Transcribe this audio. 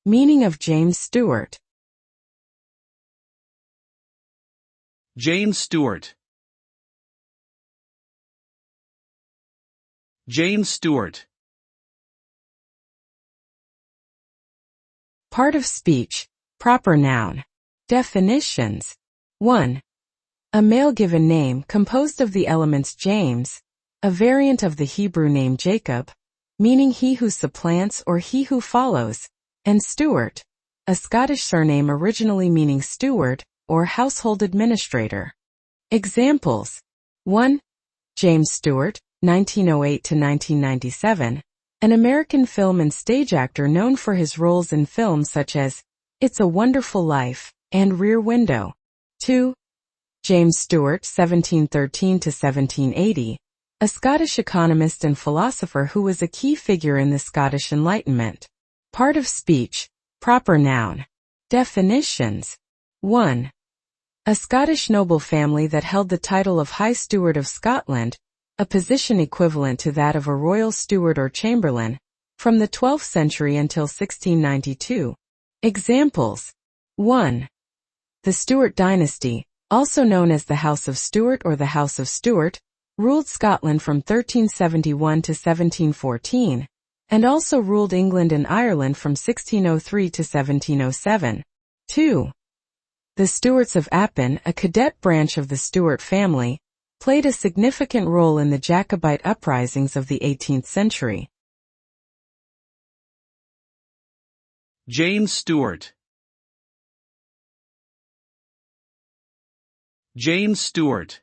Meaning of James Stewart. James Stewart. James Stewart. Part of speech, proper noun. Definitions. 1. A male given name composed of the elements James, a variant of the Hebrew name Jacob, meaning he who supplants or he who follows, and Stewart, a Scottish surname originally meaning steward or household administrator. Examples. 1. James Stewart, 1908 to 1997, an American film and stage actor known for his roles in films such as It's a Wonderful Life and Rear Window. 2. James Stewart, 1713 to 1780, a Scottish economist and philosopher who was a key figure in the Scottish Enlightenment. Part of speech, proper noun. Definitions. 1. A Scottish noble family that held the title of High Steward of Scotland, a position equivalent to that of a royal steward or chamberlain, from the 12th century until 1692. Examples. 1. The Stuart dynasty, also known as the House of Stuart or the House of Stuart, ruled Scotland from 1371 to 1714, and also ruled England and Ireland from 1603 to 1707. 2. The Stuarts of Appin, a cadet branch of the Stuart family, played a significant role in the Jacobite uprisings of the 18th century. James Stewart. James Stewart.